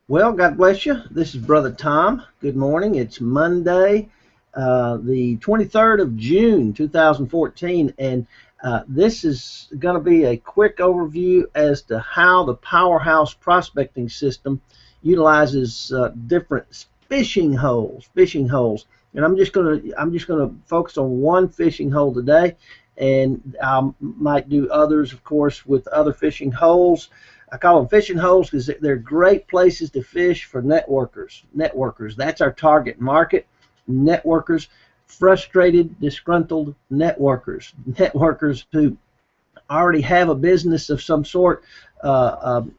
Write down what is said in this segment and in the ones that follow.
Well, God bless you. This is Brother Thom. Good morning. It's Monday, the 23rd of June, 2014, and this is going to be a quick overview as to how the Powerhouse prospecting system utilizes different fishing holes. And I'm just going to focus on one fishing hole today, and I might do others, of course, with other fishing holes. I call them fishing holes because they're great places to fish for networkers. Networkers, that's our target market. Networkers, frustrated, disgruntled networkers. Networkers who already have a business of some sort, potion,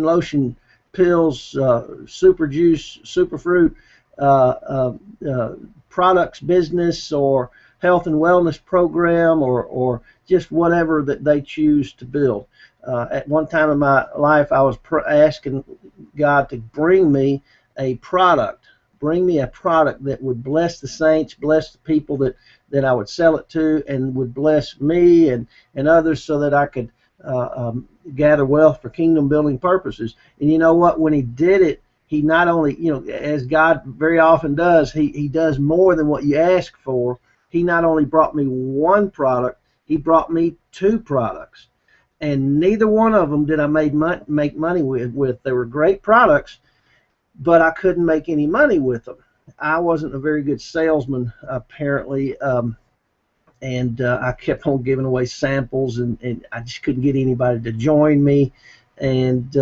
lotion, pills, super juice, super fruit, products business, or health and wellness program, or just whatever that they choose to build. At one time in my life, I was asking God to bring me a product. Bring me a product that would bless the saints, bless the people that I would sell it to, and would bless me and others, so that I could gather wealth for kingdom building purposes. And you know what? When he did it, he not only, as God very often does, he does more than what you ask for. He not only brought me one product, he brought me two products. And neither one of them did I make money with. They were great products, but I couldn't make any money with them. I wasn't a very good salesman, apparently, and I kept on giving away samples, and I just couldn't get anybody to join me, and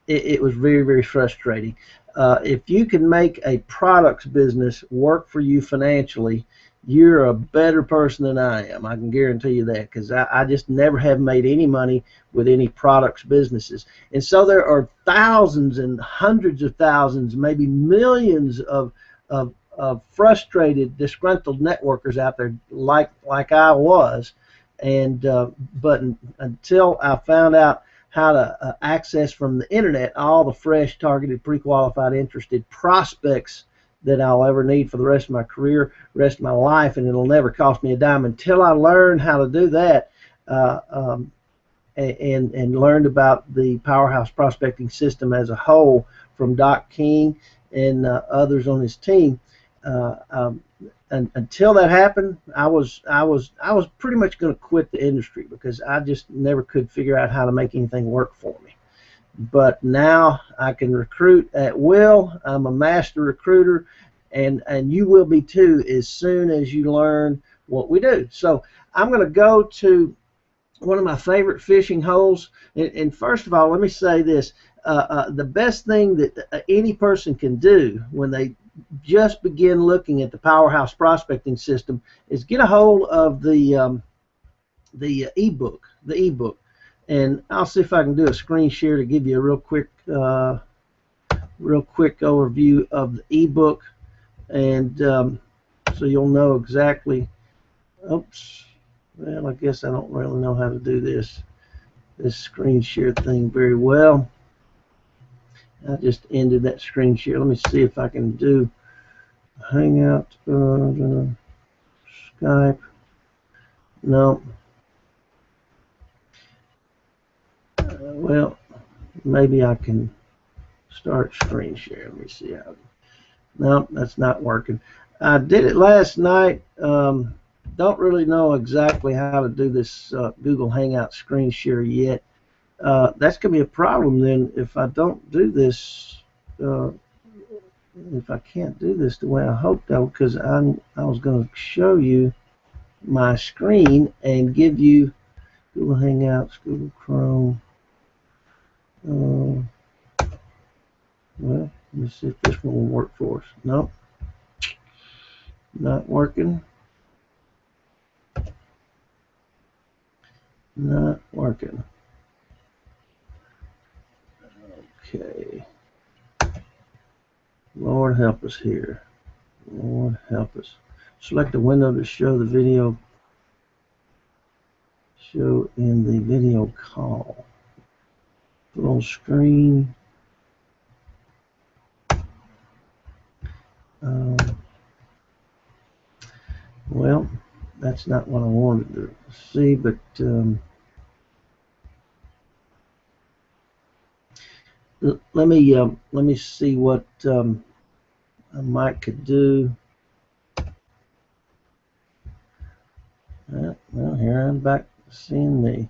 it was very, very frustrating. If you can make a products business work for you financially, you're a better person than I am. I can guarantee you that, because I just never have made any money with any products businesses. And so there are thousands and hundreds of thousands, maybe millions of frustrated, disgruntled networkers out there, like I was. And but until I found out how to access from the internet all the fresh, targeted, pre-qualified, interested prospects that I'll ever need for the rest of my career, rest of my life, and it'll never cost me a dime. Until I learn how to do that, and learned about the Powerhouse prospecting system as a whole from Doc King and others on his team, and until that happened, I was pretty much going to quit the industry, because I just never could figure out how to make anything work for me. But now I can recruit at will. I'm a master recruiter, and you will be too, as soon as you learn what we do. So I'm going to go to one of my favorite fishing holes. And first of all, let me say this. The best thing that any person can do when they just begin looking at the Powerhouse prospecting system is get a hold of the ebook. And I'll see if I can do a screen share to give you a real quick overview of the ebook, and so you'll know exactly. Oops. Well, I guess I don't really know how to do this screen share thing very well. I just ended that screen share. Let me see if I can do Hangout, Skype. No. Well, maybe I can start screen share. Let me see how. No, that's not working. I did it last night. Don't really know exactly how to do this Google Hangout screen share yet. That's going to be a problem then if I don't do this. If I can't do this the way I hoped I would, because I was going to show you my screen and give you Google Hangouts, Google Chrome. Well, let me see if this one will work for us. Nope, not working. Not working. Okay. Lord help us here. Lord help us. Select a window to show the video. Show in the video call. Full screen. Well, that's not what I wanted to see, but let me see what I might could do. Well, here I'm back seeing me.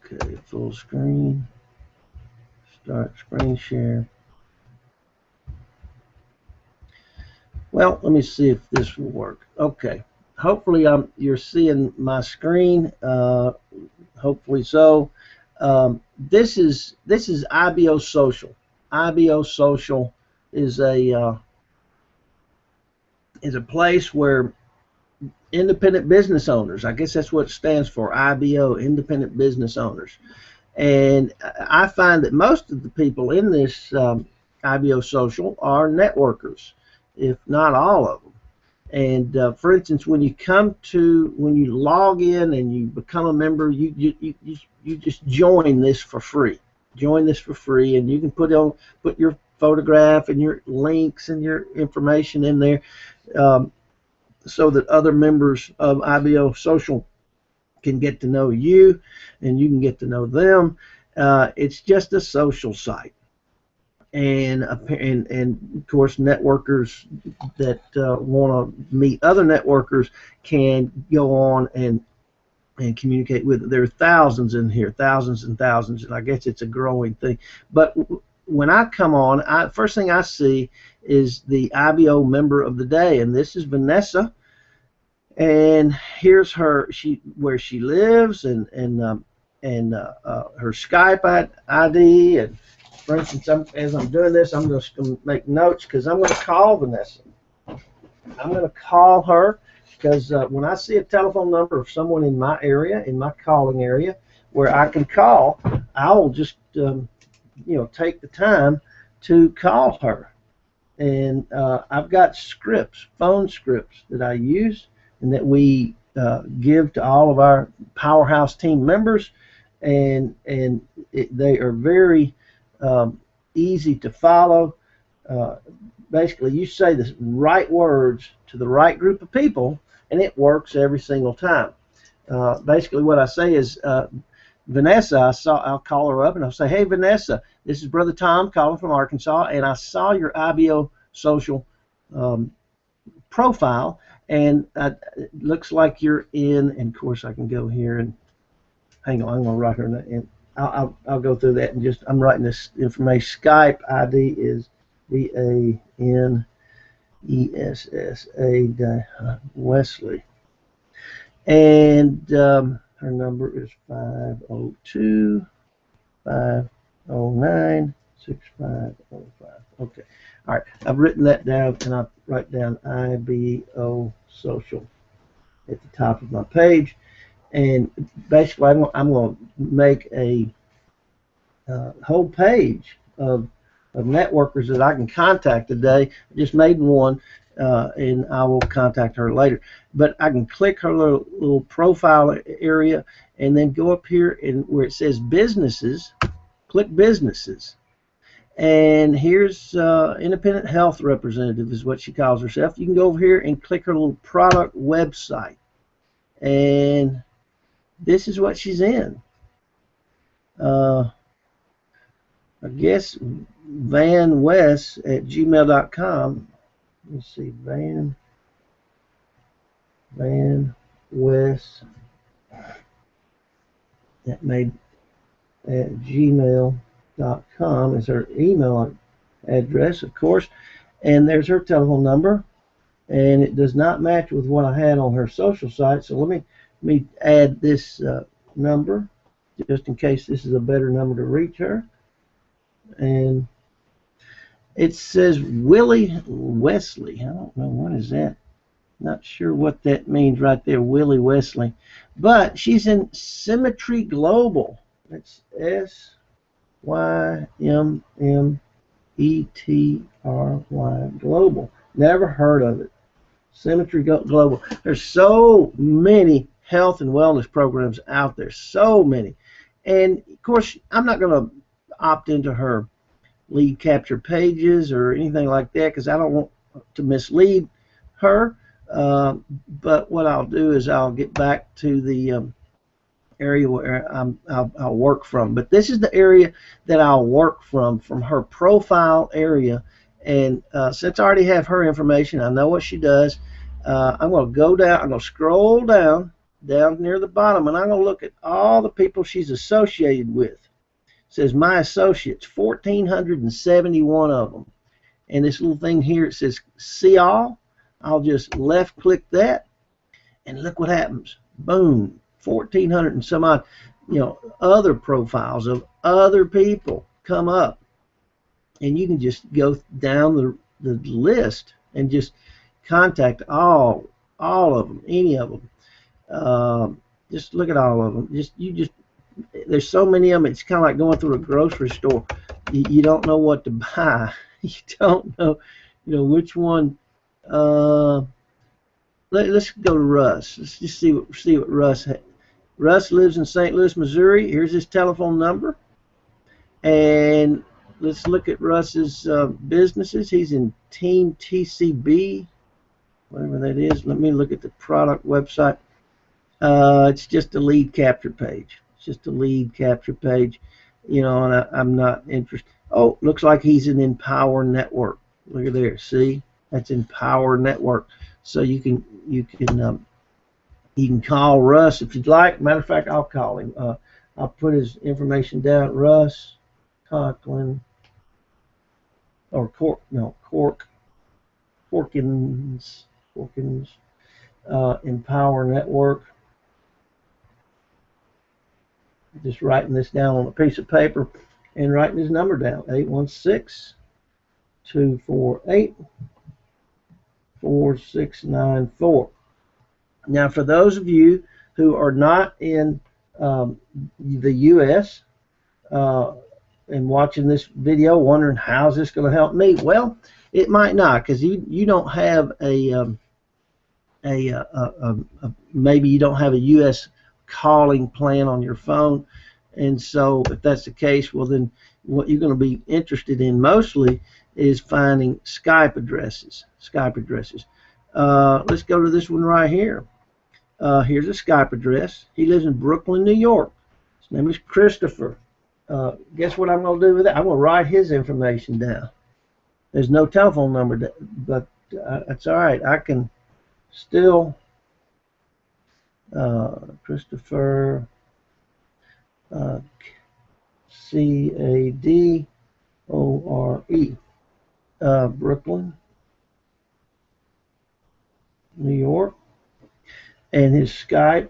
Okay, full screen. Start screen share. Well, let me see if this will work. Okay, hopefully you're seeing my screen. Hopefully so. This is IBO Social. IBO Social is a place where independent business owners, I guess that's what it stands for, IBO, independent business owners. And I find that most of the people in this IBO Social are networkers, if not all of them. And for instance, when you log in and you become a member, you just join this for free. Join this for free, and you can put your photograph and your links and your information in there, so that other members of IBO Social can get to know you, and you can get to know them. It's just a social site, and of course, networkers that want to meet other networkers can go on and communicate with. There are thousands in here, thousands and thousands, and I guess it's a growing thing. But when I come on, first thing I see is the IBO member of the day, and this is Vanessa. And here's where she lives, and her Skype ID. And for instance, as I'm doing this, I'm just going to make notes because I'm going to call Vanessa. I'm going to call her because when I see a telephone number of someone in my area, in my calling area, where I can call, I will just take the time to call her. And I've got scripts, phone scripts that I use and that we give to all of our Powerhouse Team members, and they are very easy to follow. Basically, you say the right words to the right group of people, and it works every single time. Basically, what I say is, Vanessa, I'll call her up and I'll say, hey, Vanessa, this is Brother Thom calling from Arkansas, and I saw your IBO Social profile, and it looks like you're in. And of course, I can go here and hang on. I'm going to write her, and I'll go through that. And just I'm writing this information. Skype ID is VANESSA Wesley, and her number is 502-509-6505. Okay. All right. I've written that down, and I'll write down IBO Social at the top of my page. And basically, I'm going to make a whole page of networkers that I can contact today. I just made one, and I will contact her later. But I can click her little profile area, and then go up here and where it says businesses, click businesses. And here's independent health representative is what she calls herself. You can go over here and click her little product website, and this is what she's in. I guess vanwes@gmail.com. Let me see, vanwes that made at gmail.com is her email address, of course, and there's her telephone number, and it does not match with what I had on her social site. So let me add this number just in case this is a better number to reach her. And it says Willie Wesley. I don't know, what is that? Not sure what that means right there, Willie Wesley. But she's in Symmetry Global. It's SYMMETRY Global. Never heard of it. Symmetry Global. There's so many health and wellness programs out there. So many. And of course, I'm not going to opt into her lead capture pages or anything like that because I don't want to mislead her. But what I'll do is I'll get back to the area where I'll work from. But this is the area that I'll work from her profile area. And since I already have her information, I know what she does. I'm going to go down. I'm going to scroll down near the bottom, and I'm going to look at all the people she's associated with. It says my associates, 1,471 of them. And this little thing here, it says see all. I'll just left click that, and look what happens. Boom, 1,400 and some odd, other profiles of other people come up, and you can just go down the list and just contact all of them, any of them. Just look at all of them. There's so many of them. It's kind of like going through a grocery store. You don't know what to buy. You don't know, which one. Let's go to Russ. Let's just see what Russ has. Russ lives in St. Louis, Missouri. Here's his telephone number. And let's look at Russ's businesses. He's in Team TCB, whatever that is. Let me look at the product website. It's just a lead capture page. It's just a lead capture page, and I'm not interested. Oh, looks like he's an Empower Network. Look at there. See, that's Empower Network. So you can call Russ if you'd like. Matter of fact, I'll call him. I'll put his information down. Russ Conklin or Corkins, Empower Network. Just writing this down on a piece of paper and writing his number down. 816-248-4694. Now, for those of you who are not in the U.S. And watching this video, wondering how's this going to help me, well, it might not, because you don't have maybe you don't have a U.S. calling plan on your phone, and so if that's the case, well then what you're going to be interested in mostly is finding Skype addresses. Let's go to this one right here. Here's a Skype address. He lives in Brooklyn, New York. His name is Christopher. Guess what I'm going to do with that? I'm going to write his information down. There's no telephone number, but that's all right. I can still Christopher Cadore, Brooklyn, New York, and his Skype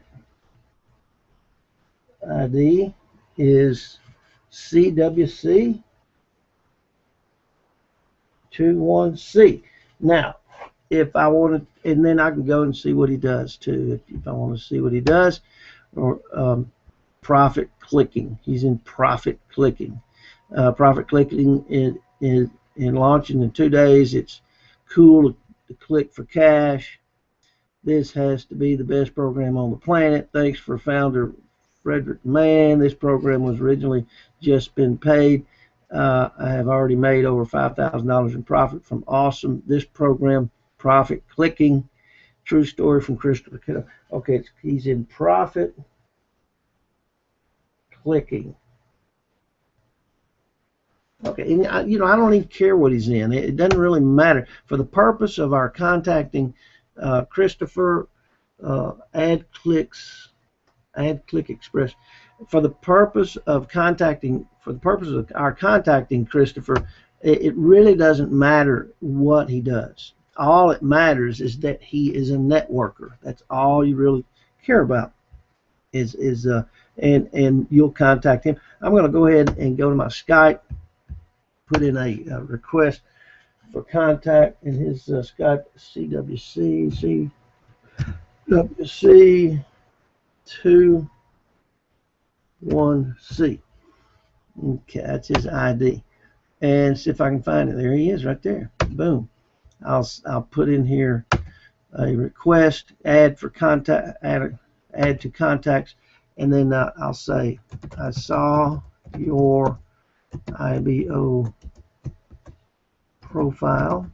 ID is CWC21C. Now, if I want to, and then I can go and see what he does too, if I want to see what he does, or profit clicking. He's in profit clicking. Profit clicking is launching in 2 days. It's cool to click for cash. This has to be the best program on the planet. Thanks for founder Frederick Mann. This program was originally just been paid. I have already made over $5,000 in profit from awesome this program, profit clicking. True story from Christopher Cadore. Okay, he's in profit clicking. Okay, and I don't even care what he's in. It doesn't really matter. For the purpose of our contacting Christopher, Ad Click Express. For the purpose of our contacting Christopher, it really doesn't matter what he does. All it matters is that he is a networker. That's all you really care about. And you'll contact him. I'm going to go ahead and go to my Skype, put in a request for contact in his Skype, CWC 21C. Okay, that's his ID. And see if I can find it. There he is, right there. Boom. I'll put in here a request, add to contacts, and then I'll say, I saw your IBO profile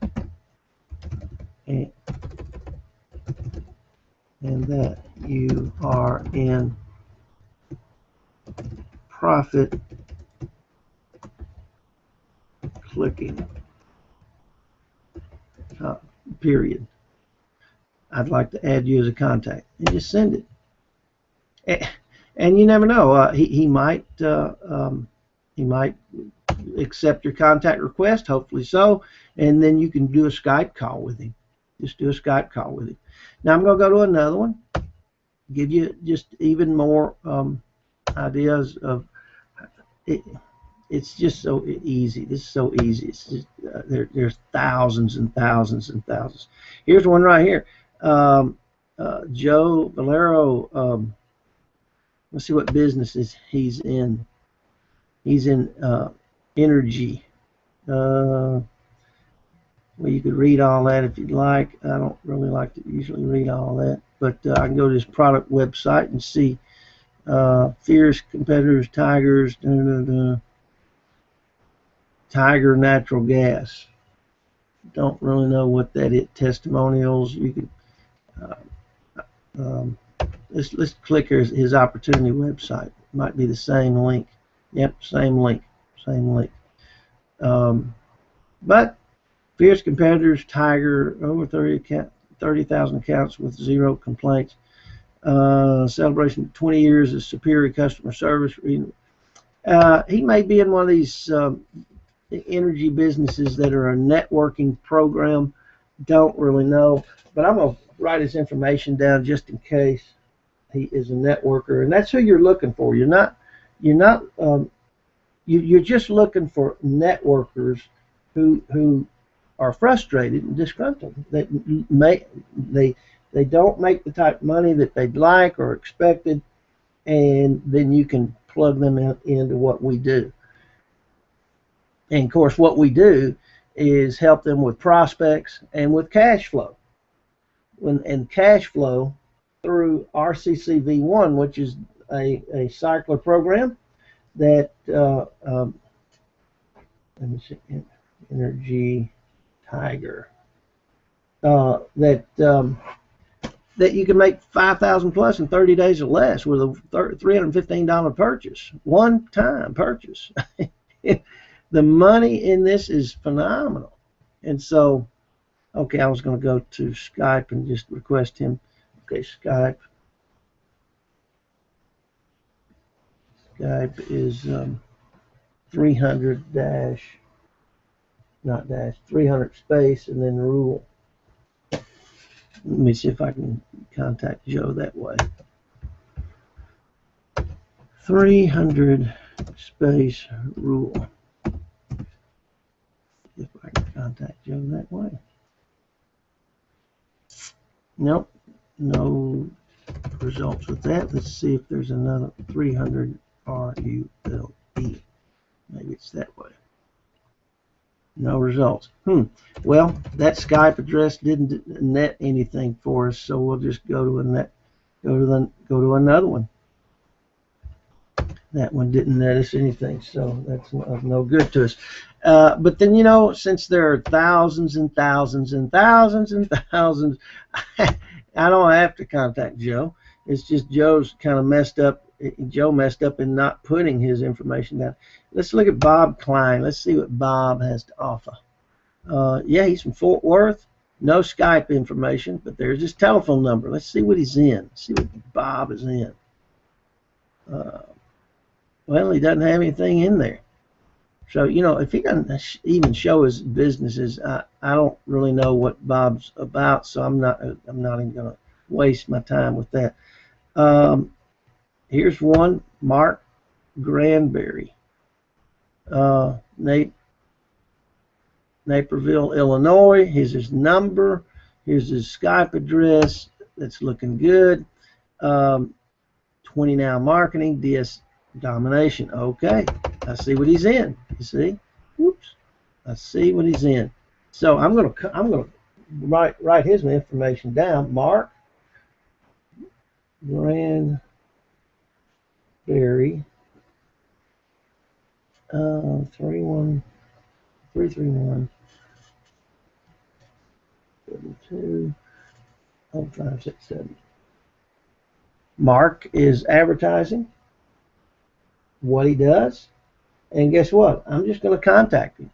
and that you are in profit clicking, period. I'd like to add you as a contact, and just send it. And you never know, he might accept your contact request, hopefully so, and then you can do a Skype call with him. Just do a Skype call with him. Now I'm going to go to another one, give you just even more ideas of it. It's just so easy. This is so easy. It's just, there's thousands and thousands and thousands. Here's one right here. Joe Valero. Let's see what businesses he's in. He's in energy. Well, you could read all that if you'd like. I don't really like to usually read all that, but I can go to his product website and see fierce competitors, tigers, Tiger Natural Gas. Don't really know what that is. Testimonials. You could let's click his opportunity website. Might be the same link. Yep, same link. But fierce competitors, Tiger, over 30,000 accounts with 0 complaints. Celebration of 20 years of superior customer service. He may be in one of these energy businesses that are a networking program. Don't really know, but I'm gonna write his information down just in case he is a networker, and that's who you're looking for. You're just looking for networkers who are frustrated and disgruntled. They don't make the type of money that they'd like or expected, and then you can plug them into what we do. And of course, what we do is help them with prospects and with cash flow. And cash flow through RCCV1, which is a cycler program that let me see, Energy Tiger, that you can make 5,000 plus in 30 days or less with a $315 purchase, one-time purchase. The money in this is phenomenal. And so, okay, I was going to go to Skype and just request him. Okay, Skype. Skype is 300 dash, not dash, 300 space and then rule. Let me see if I can contact Joe that way. 300 space rule. If I can contact Joe that way. Nope, no results with that. Let's see if there's another 300 RULE. Maybe it's that way. No results. Well, that Skype address didn't net anything for us, so we'll just go to another one. That one didn't net us anything, so that's no good to us. But then, you know, since there are thousands and thousands and thousands and thousands, I don't have to contact Joe. It's just Joe's kind of messed up. Joe messed up in not putting his information down. Let's look at Bob Klein. Let's see what Bob has to offer. Yeah, he's from Fort Worth. No Skype information, but there's his telephone number. Let's see what he's in. Let's see what Bob is in. Well, he doesn't have anything in there. So, you know, if he doesn't even show his businesses, I don't really know what Bob's about, so I'm not even going to waste my time with that. Here's one, Mark Granberry, Naperville, Illinois. Here's his number. Here's his Skype address. That's looking good. 20 Now Marketing, DS Domination. Okay, I see what he's in. You see? Whoops. I see what he's in. So I'm gonna write his information down. Mark Granberry, 331 331 72 0567. Mark is advertising what he does, and guess what? I'm just going to contact him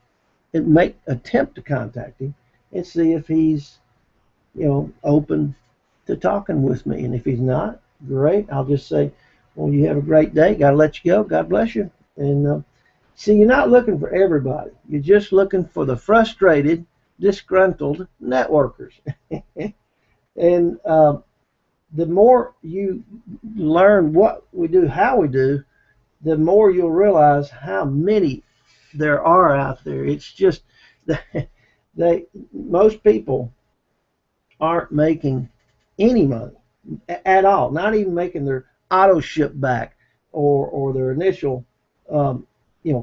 and attempt to contact him and see if he's, open to talking with me. And if he's not, great. I'll just say, well, you have a great day. Got to let you go. God bless you. And see, you're not looking for everybody. You're just looking for the frustrated, disgruntled networkers. And the more you learn what we do, how we do, the more you'll realize how many there are out there. It's just most people aren't making any money at all, not even making their auto ship back or their initial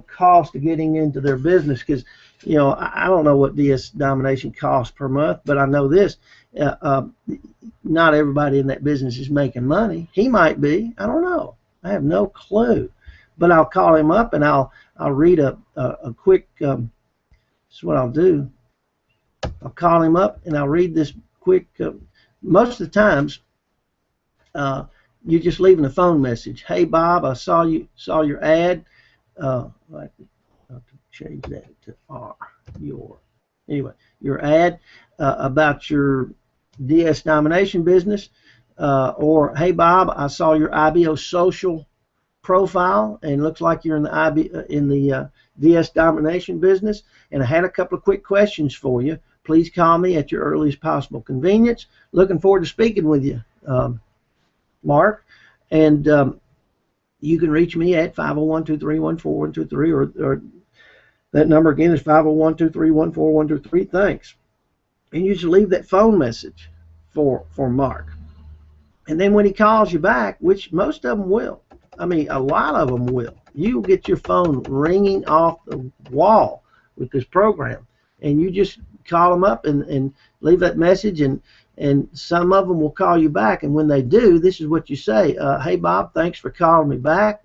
cost of getting into their business. Because I don't know what DS domination costs per month, but I know this: not everybody in that business is making money. He might be. I don't know. I have no clue. But I'll call him up and I'll read a quick. This is what I'll do. I'll call him up and I'll read this quick. Most of the times, you're just leaving a phone message. Hey Bob, I saw your ad. I have to change that to R. Your ad about your DS domination business, or hey Bob, I saw your IBO Social profile and looks like you're in the DS domination business, and I had a couple of quick questions for you. Please call me at your earliest possible convenience. Looking forward to speaking with you, Mark. And you can reach me at 501-231-4123, or that number again is 501-231-4123. Thanks. And you just leave that phone message for Mark. And then when he calls you back, which most of them will, I mean, a lot of them will, you'll get your phone ringing off the wall with this program. And you just call them up and leave that message, and some of them will call you back. And when they do, this is what you say: hey Bob, thanks for calling me back.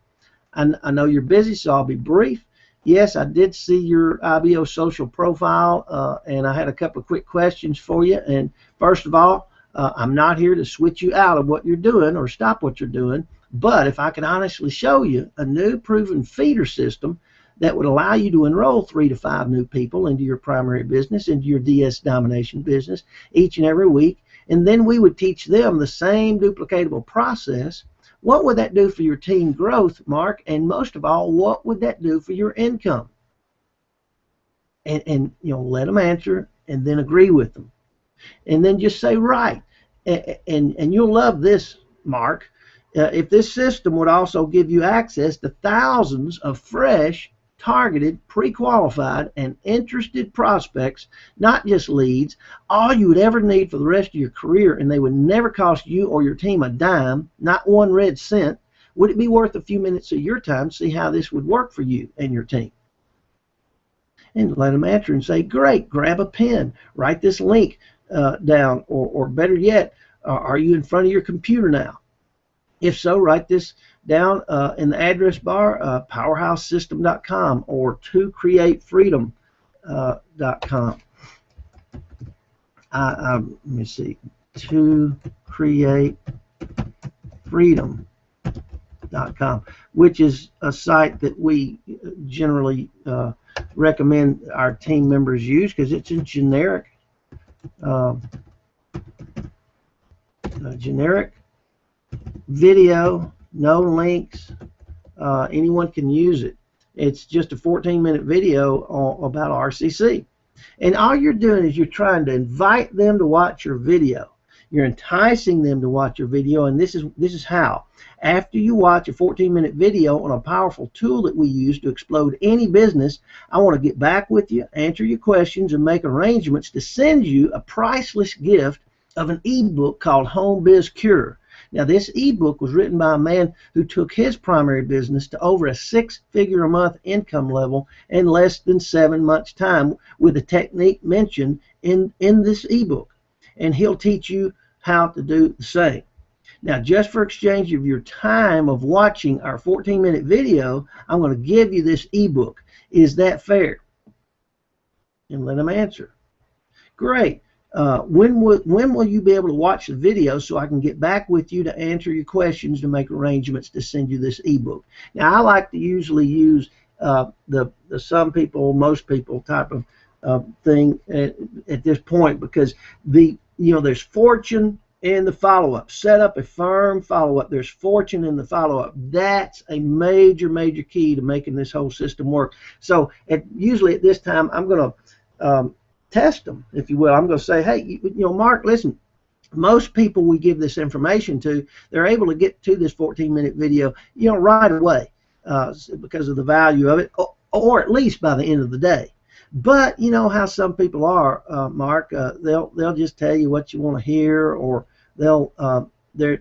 I know you're busy, so I'll be brief. Yes, I did see your IBO Social profile, and I had a couple of quick questions for you. And first of all, I'm not here to switch you out of what you're doing or stop what you're doing, but if I can honestly show you a new proven feeder system that would allow you to enroll 3 to 5 new people into your primary business, into your DS domination business each and every week, and then we would teach them the same duplicatable process, what would that do for your team growth, Mark? And most of all, what would that do for your income? And let them answer and then agree with them. And then just say right. And you'll love this, Mark. If this system would also give you access to thousands of fresh, targeted, pre-qualified, and interested prospects, not just leads, all you would ever need for the rest of your career, and they would never cost you or your team a dime, not one red cent, would it be worth a few minutes of your time to see how this would work for you and your team? And let them answer and say, great, grab a pen, write this link down, or better yet, are you in front of your computer now? If so, write this down in the address bar, powerhousesystem.com or tocreatefreedom.com. Let me see, tocreatefreedom.com, which is a site that we generally recommend our team members use because it's a generic video, no links, anyone can use it. It's just a 14-minute video about RCC. And all you're doing is you're trying to invite them to watch your video. You're enticing them to watch your video, and this is how. After you watch a 14-minute video on a powerful tool that we use to explode any business, I want to get back with you, answer your questions, and make arrangements to send you a priceless gift of an ebook called Home Biz Cure. Now, this ebook was written by a man who took his primary business to over a 6-figure-a-month income level in less than 7 months' time with a technique mentioned in this ebook. And he'll teach you how to do the same. Now, just for exchange of your time of watching our 14-minute video, I'm going to give you this ebook. Is that fair? And let them answer. Great. When will you be able to watch the video so I can get back with you to answer your questions to make arrangements to send you this ebook? Now, I like to usually use the some people, most people type of thing at this point, because there's fortune in the follow-up. Set up a firm follow-up. There's fortune in the follow-up. That's a major key to making this whole system work. So usually at this time, I'm going to test them, if you will. I'm going to say, hey, Mark, listen, most people we give this information to, they're able to get to this 14-minute video, right away because of the value of it, or at least by the end of the day. But you know how some people are, Mark. They'll just tell you what you want to hear, or they're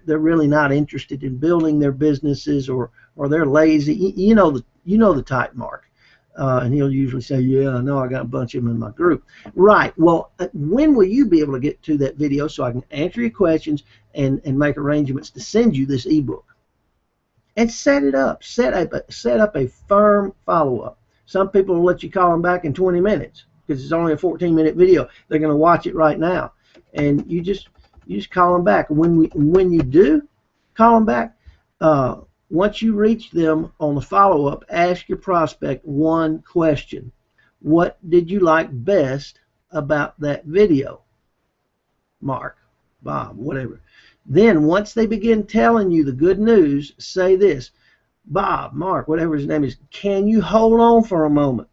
really not interested in building their businesses, or they're lazy. You know the type, Mark. And he'll usually say, yeah, I know, I got a bunch of them in my group. Right. Well, when will you be able to get to that video so I can answer your questions and make arrangements to send you this ebook? And set it up. Set up a firm follow-up. Some people will let you call them back in 20 minutes because it's only a 14-minute video. They're going to watch it right now. And you just call them back. When you do call them back, once you reach them on the follow-up, ask your prospect one question. What did you like best about that video? Mark, Bob, whatever. Then once they begin telling you the good news, say this: Bob, Mark, whatever his name is, can you hold on for a moment?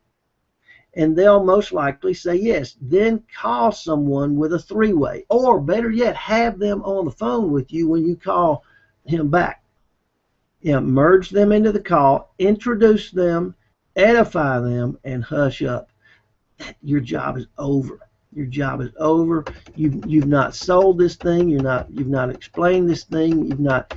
And they'll most likely say yes. Then call someone with a three-way, or better yet, have them on the phone with you when you call him back. Merge them into the call, introduce them, edify them, and hush up. Your job is over. Your job is over. You've not sold this thing. You've not explained this thing. You've not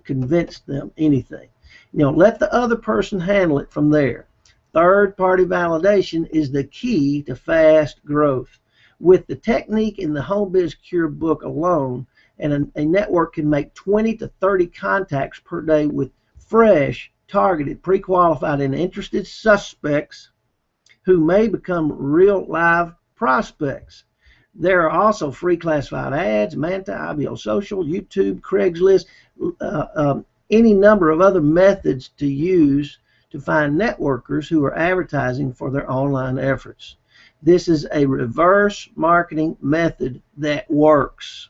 convinced them anything. Let the other person handle it from there. Third-party validation is the key to fast growth. With the technique in the Home Biz Cure book alone, and a network can make 20 to 30 contacts per day with fresh, targeted, pre-qualified, and interested suspects who may become real live prospects. There are also free classified ads, Manta, IBO Social, YouTube, Craigslist, any number of other methods to use to find networkers who are advertising for their online efforts. This is a reverse marketing method that works.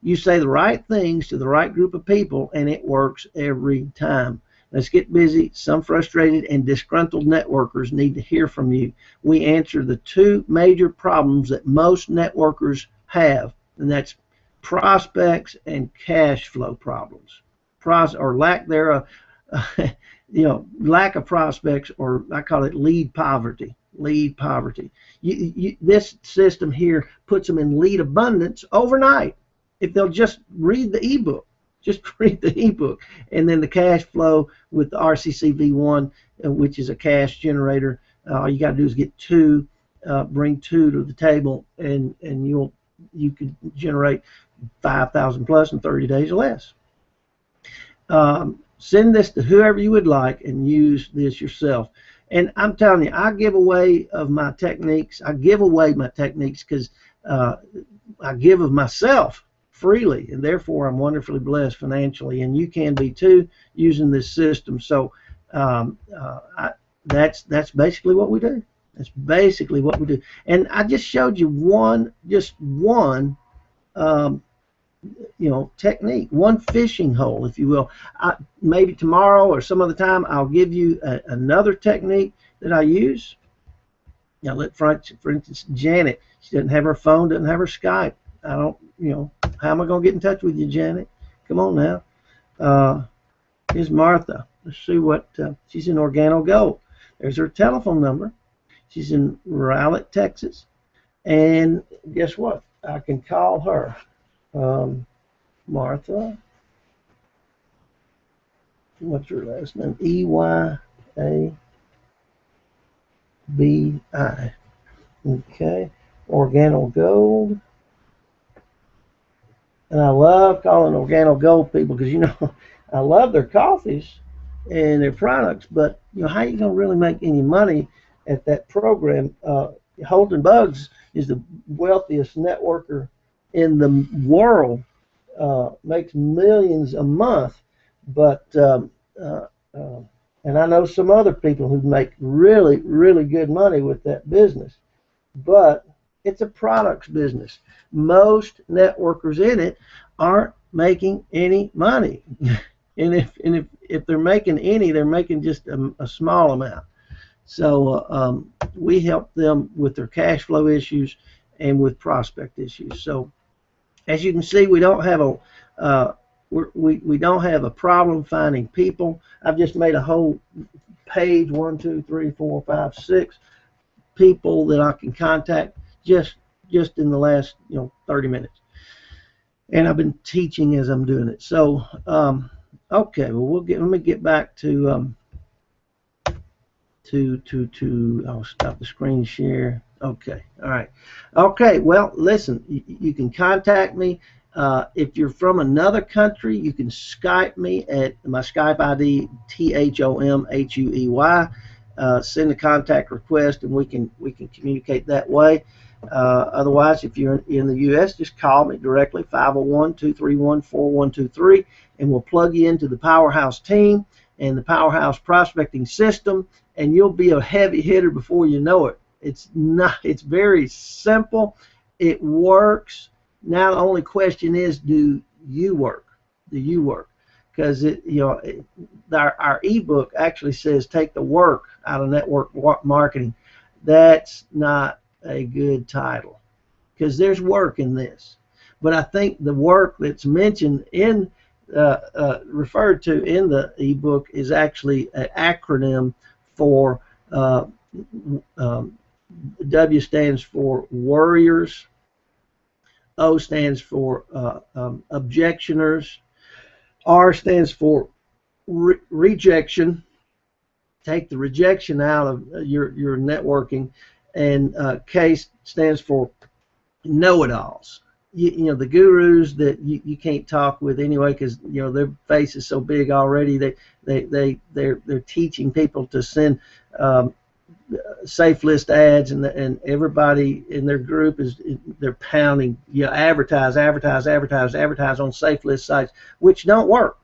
You say the right things to the right group of people, and it works every time. Let's get busy. Some frustrated and disgruntled networkers need to hear from you. We answer the two major problems that most networkers have, and that's prospects and cash flow problems, or lack thereof. Lack of prospects, or I call it lead poverty. Lead poverty. This system here puts them in lead abundance overnight. If they'll just read the ebook, and then the cash flow with the RCC V1, which is a cash generator. All you got to do is get two, bring two to the table, and you could generate 5,000 plus in 30 days or less. Send this to whoever you would like and use this yourself. And I'm telling you, I give away my techniques. I give away my techniques because I give of myself freely, and therefore I'm wonderfully blessed financially, and you can be too using this system. So that's basically what we do. That's basically what we do. And I just showed you just one technique, one fishing hole, if you will. Maybe tomorrow or some other time I'll give you another technique that I use. Now, for instance, Janet, she doesn't have her phone, doesn't have her Skype. I don't, how am I going to get in touch with you, Janet? Come on now. Here's Martha. Let's see what, she's in Organo Gold. There's her telephone number. She's in Rowlett, Texas. And guess what? I can call her. Martha. What's her last name? E-Y-A-B-I. Okay. Organo Gold. And I love calling Organo Gold people because, I love their coffees and their products, but, how are you going to really make any money at that program Holton Buggs is the wealthiest networker in the world, makes millions a month, but and I know some other people who make really, really good money with that business, but it's a products business. Most networkers in it aren't making any money. And if they're making any, they're making just a small amount. So we help them with their cash flow issues and with prospect issues. So as you can see, we don't have we don't have a problem finding people. I've just made a whole page, 1, 2, 3, 4, 5, 6 people that I can contact just in the last 30 minutes. And I've been teaching as I'm doing it. So okay, well let me get back to I'll stop the screen share. Okay, all right. Okay, well, listen, you can contact me. If you're from another country, you can Skype me at my Skype ID, THOMHUEY. Send a contact request, and we can communicate that way. Otherwise, if you're in the U.S., just call me directly, 501-231-4123, and we'll plug you into the Powerhouse Team and the Powerhouse prospecting system, and you'll be a heavy hitter before you know it. It's very simple. It works. Now the only question is, do you work? Do you work? Because our ebook actually says take the work out of network marketing. That's not a good title, because there's work in this. But I think the work that's mentioned in referred to in the ebook is actually an acronym for W stands for worriers, O stands for objectioners, R stands for rejection. Take the rejection out of your networking, and K stands for know-it-alls. The gurus that you can't talk with anyway, because their face is so big already. They're teaching people to send safe list ads, and everybody in their group they're pounding advertise on safe list sites, which don't work.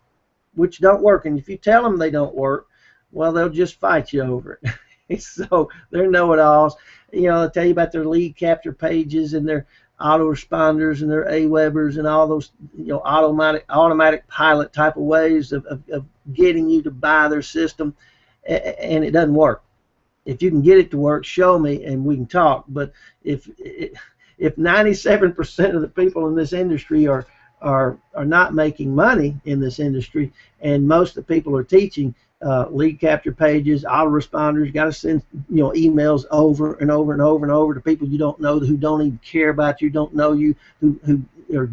And if you tell them they don't work, well, they'll just fight you over it. So they're know-it-alls. They'll tell you about their lead capture pages and their autoresponders and their AWebers and all those automatic pilot type of ways of getting you to buy their system, and it doesn't work. If you can get it to work, show me and we can talk. But if 97% of the people in this industry are not making money in this industry, and most of the people are teaching lead capture pages, autoresponders, you got to send emails over and over and over and over to people you don't know, who don't even care about you, don't know you, who are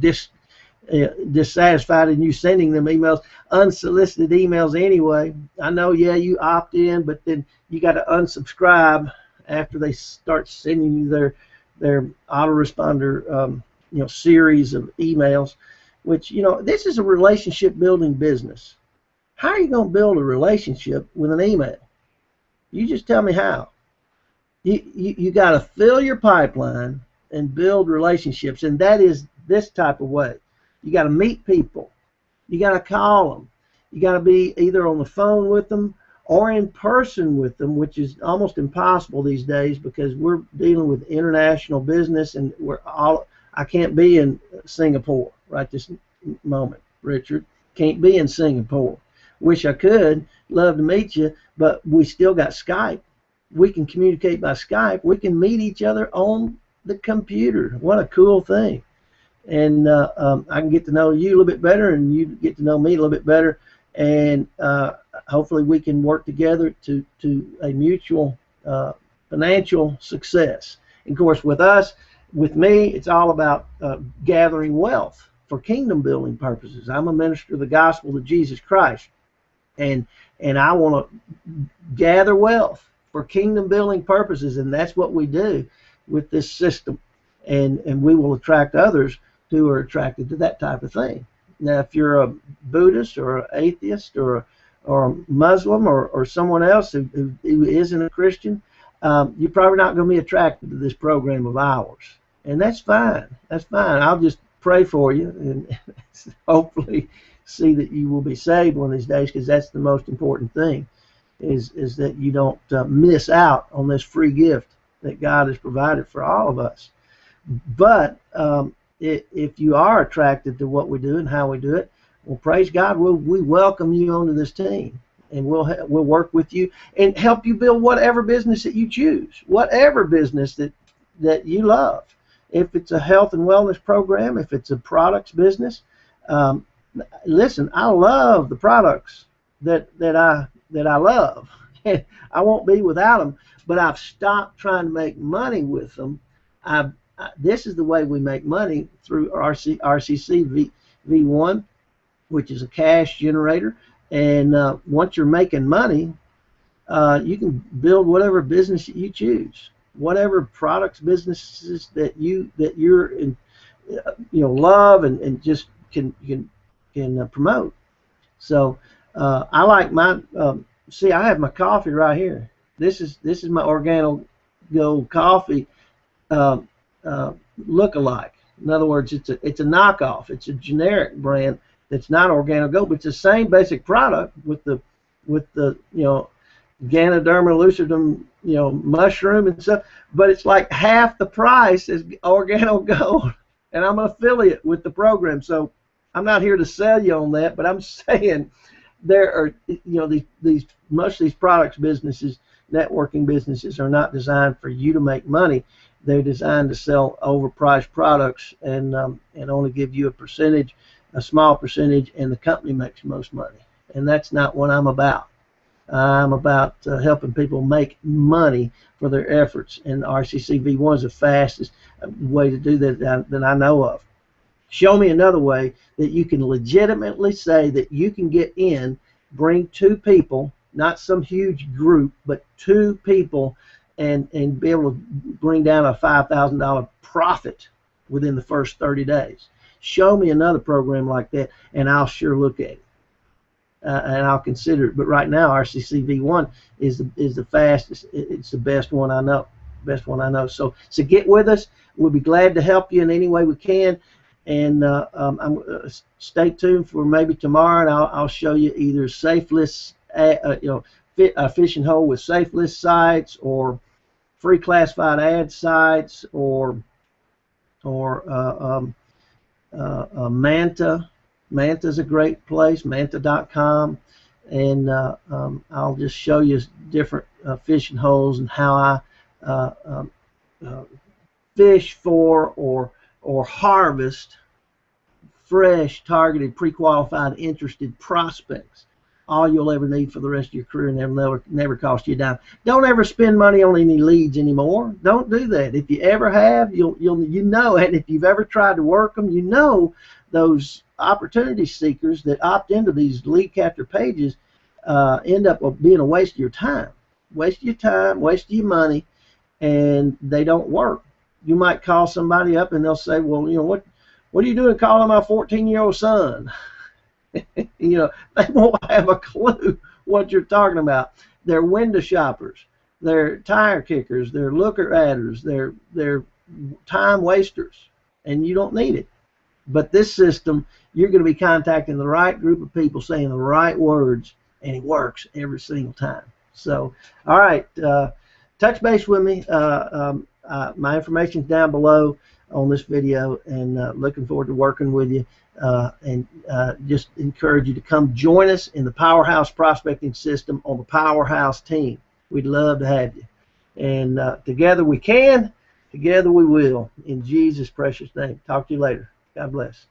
dissatisfied in you sending them emails, unsolicited emails anyway. I know, yeah, you opt in, but then you got to unsubscribe after they start sending you their autoresponder series of emails, which this is a relationship building business. How are you going to build a relationship with an email? You just tell me how. You got to fill your pipeline and build relationships, and that is this type of way. You got to meet people. You got to call them. You got to be either on the phone with them or in person with them, which is almost impossible these days because we're dealing with international business, and I can't be in Singapore right this moment, Richard. Can't be in Singapore. Wish I could. Love to meet you, but we still got Skype. We can communicate by Skype. We can meet each other on the computer. What a cool thing. And I can get to know you a little bit better, and you get to know me a little bit better, and hopefully we can work together to a mutual financial success. And of course, with me, it's all about gathering wealth for kingdom building purposes. I'm a minister of the gospel of Jesus Christ, and I want to gather wealth for kingdom building purposes, and that's what we do with this system, and we will attract others who are attracted to that type of thing. Now, if you're a Buddhist or an atheist or a Muslim or someone else who isn't a Christian, you're probably not going to be attracted to this program of ours. And that's fine. That's fine. I'll just pray for you and hopefully see that you will be saved one of these days, because that's the most important thing, is that you don't miss out on this free gift that God has provided for all of us. But if you are attracted to what we do and how we do it, well, praise God, we welcome you onto this team, and we'll work with you and help you build whatever business that you choose, whatever business that you love. If it's a health and wellness program, if it's a products business, listen, I love the products that I love. I won't be without them, but I've stopped trying to make money with them. This is the way we make money, through RCC V1, which is a cash generator. And once you're making money, you can build whatever business that you choose, whatever products, businesses that you're in, love and just can promote. So I like my see, I have my coffee right here. This is my Organo Gold coffee look-alike. In other words, it's a knockoff. It's a generic brand that's not Organo Gold, but it's the same basic product with the Ganoderma lucidum mushroom and stuff, but it's like half the price as Organo Gold, and I'm an affiliate with the program, so I'm not here to sell you on that, but I'm saying there are most of these products businesses, networking businesses, are not designed for you to make money. They're designed to sell overpriced products and only give you a small percentage, and the company makes most money. And that's not what I'm about. I'm about helping people make money for their efforts, and RCC V1 is the fastest way to do that I know of. Show me another way that you can legitimately say that you can get in, bring 2 people, not some huge group, but 2 people, and be able to bring down a $5,000 profit within the first 30 days. Show me another program like that, and I'll sure look at it. And I'll consider it. But right now, RCC V1 is the fastest. It's the best one I know. So get with us. We'll be glad to help you in any way we can. And stay tuned for maybe tomorrow, and I'll show you either safe lists, a fishing hole with safe list sites, or free classified ad sites, or Manta. Manta's a great place, manta.com, and I'll just show you different fishing holes and how I fish for or harvest fresh, targeted, pre-qualified, interested prospects. All you'll ever need for the rest of your career, and never cost you a dime. Don't ever spend money on any leads anymore. Don't do that. If you ever have, you know, and if you've ever tried to work them, you know those opportunity seekers that opt into these lead capture pages end up being a waste of your time. Waste of your money, and they don't work. You might call somebody up and they'll say, well, what are you doing calling my 14-year-old son? They won't have a clue what you're talking about. They're window shoppers, they're tire kickers, they're looker adders, they're time wasters, and you don't need it. But this system, you're going to be contacting the right group of people, saying the right words, and it works every single time. So, all right, touch base with me. My information's down below on this video, and looking forward to working with you, and just encourage you to come join us in the Powerhouse prospecting system on the Powerhouse team. We'd love to have you, and together we can, together we will, in Jesus' precious name. Talk to you later. God bless.